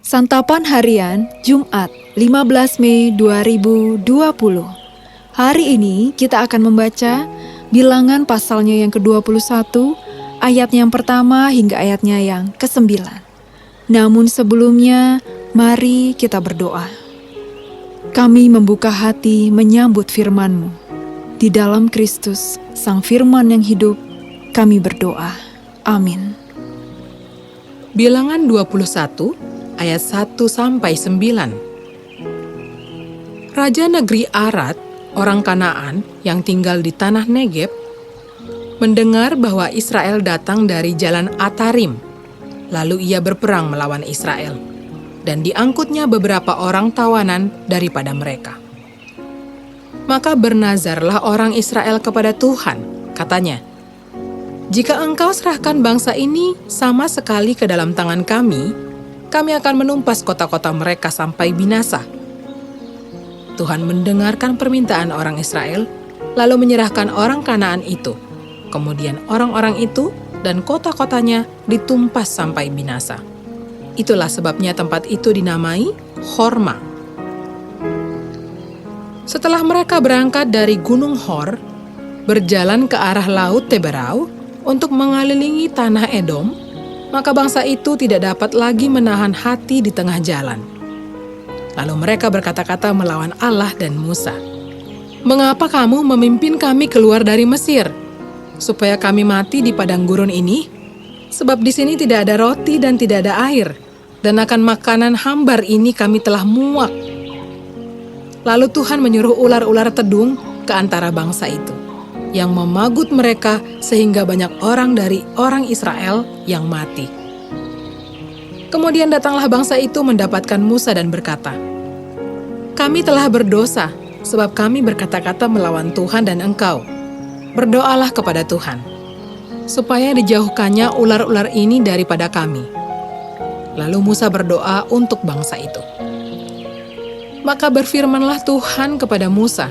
Santapan Harian Jumat 15 Mei 2020. Hari ini kita akan membaca Bilangan pasalnya yang ke-21, ayatnya yang pertama hingga ayatnya yang ke-9. Namun sebelumnya, mari kita berdoa. Kami membuka hati menyambut firman-Mu. Di dalam Kristus, Sang Firman yang hidup, kami berdoa. Amin. Bilangan 21 ayat 1-9. Raja negeri Arad, orang Kanaan yang tinggal di tanah Negeb, mendengar bahwa Israel datang dari jalan Atarim. Lalu ia berperang melawan Israel, dan diangkutnya beberapa orang tawanan daripada mereka. Maka bernazarlah orang Israel kepada Tuhan, katanya, "Jika engkau serahkan bangsa ini sama sekali ke dalam tangan kami akan menumpas kota-kota mereka sampai binasa." Tuhan mendengarkan permintaan orang Israel, lalu menyerahkan orang Kanaan itu. Kemudian orang-orang itu dan kota-kotanya ditumpas sampai binasa. Itulah sebabnya tempat itu dinamai Horma. Setelah mereka berangkat dari Gunung Hor, berjalan ke arah Laut Teberau untuk mengelilingi tanah Edom, maka bangsa itu tidak dapat lagi menahan hati di tengah jalan. Lalu mereka berkata-kata melawan Allah dan Musa, "Mengapa kamu memimpin kami keluar dari Mesir? Supaya kami mati di padang gurun ini? Sebab di sini tidak ada roti dan tidak ada air, dan akan makanan hambar ini kami telah muak." Lalu Tuhan menyuruh ular-ular tedung ke antara bangsa itu, yang memagut mereka sehingga banyak orang dari orang Israel yang mati. Kemudian datanglah bangsa itu mendapatkan Musa dan berkata, "Kami telah berdosa, sebab kami berkata-kata melawan Tuhan dan engkau. Berdoalah kepada Tuhan, supaya dijauhkannya ular-ular ini daripada kami." Lalu Musa berdoa untuk bangsa itu. Maka berfirmanlah Tuhan kepada Musa,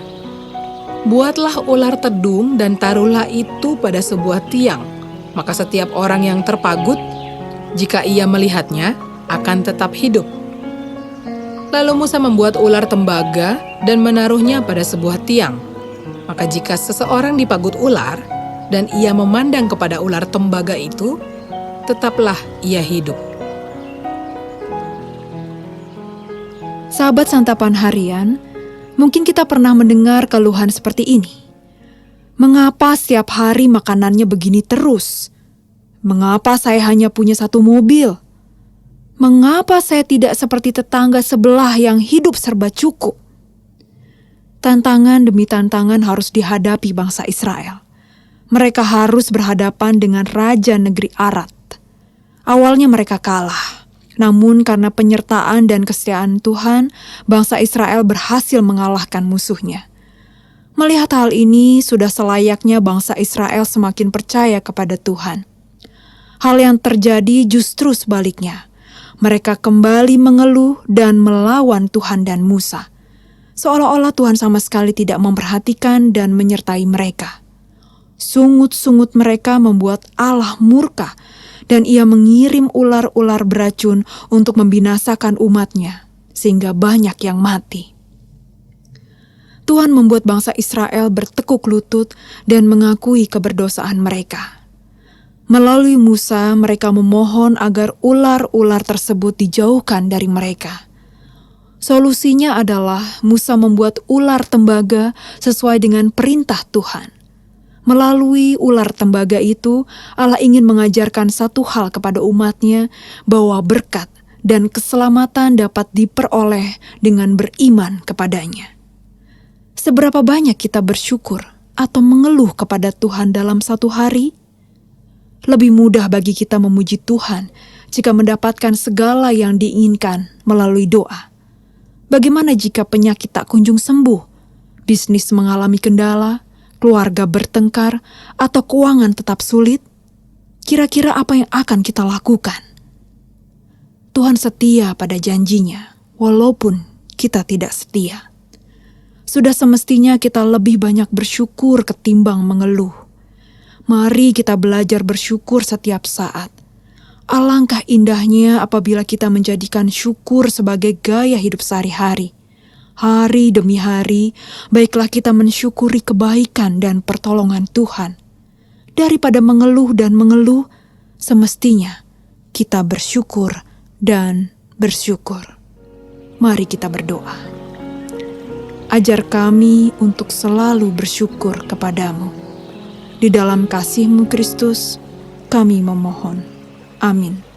"Buatlah ular tedung dan taruhlah itu pada sebuah tiang, maka setiap orang yang terpagut, jika ia melihatnya, akan tetap hidup." Lalu Musa membuat ular tembaga dan menaruhnya pada sebuah tiang. Maka jika seseorang dipagut ular, dan ia memandang kepada ular tembaga itu, tetaplah ia hidup. Sahabat Santapan Harian, mungkin kita pernah mendengar keluhan seperti ini. Mengapa setiap hari makanannya begini terus? Mengapa saya hanya punya satu mobil? Mengapa saya tidak seperti tetangga sebelah yang hidup serba cukup? Tantangan demi tantangan harus dihadapi bangsa Israel. Mereka harus berhadapan dengan raja negeri Arad. Awalnya mereka kalah, namun karena penyertaan dan kesetiaan Tuhan, bangsa Israel berhasil mengalahkan musuhnya. Melihat hal ini, sudah selayaknya bangsa Israel semakin percaya kepada Tuhan. Hal yang terjadi justru sebaliknya. Mereka kembali mengeluh dan melawan Tuhan dan Musa. Seolah-olah Tuhan sama sekali tidak memperhatikan dan menyertai mereka. Sungut-sungut mereka membuat Allah murka, dan ia mengirim ular-ular beracun untuk membinasakan umatnya, sehingga banyak yang mati. Tuhan membuat bangsa Israel bertekuk lutut dan mengakui keberdosaan mereka. Melalui Musa, mereka memohon agar ular-ular tersebut dijauhkan dari mereka. Solusinya adalah Musa membuat ular tembaga sesuai dengan perintah Tuhan. Melalui ular tembaga itu, Allah ingin mengajarkan satu hal kepada umatnya, bahwa berkat dan keselamatan dapat diperoleh dengan beriman kepadanya. Seberapa banyak kita bersyukur atau mengeluh kepada Tuhan dalam satu hari? Lebih mudah bagi kita memuji Tuhan jika mendapatkan segala yang diinginkan melalui doa. Bagaimana jika penyakit tak kunjung sembuh, bisnis mengalami kendala, keluarga bertengkar, atau keuangan tetap sulit? Kira-kira apa yang akan kita lakukan? Tuhan setia pada janjinya, walaupun kita tidak setia. Sudah semestinya kita lebih banyak bersyukur ketimbang mengeluh. Mari kita belajar bersyukur setiap saat. Alangkah indahnya apabila kita menjadikan syukur sebagai gaya hidup sehari-hari. Hari demi hari, baiklah kita mensyukuri kebaikan dan pertolongan Tuhan. Daripada mengeluh dan mengeluh, semestinya kita bersyukur dan bersyukur. Mari kita berdoa. Ajar kami untuk selalu bersyukur kepadamu. Di dalam kasih-Mu Kristus, kami memohon. Amin.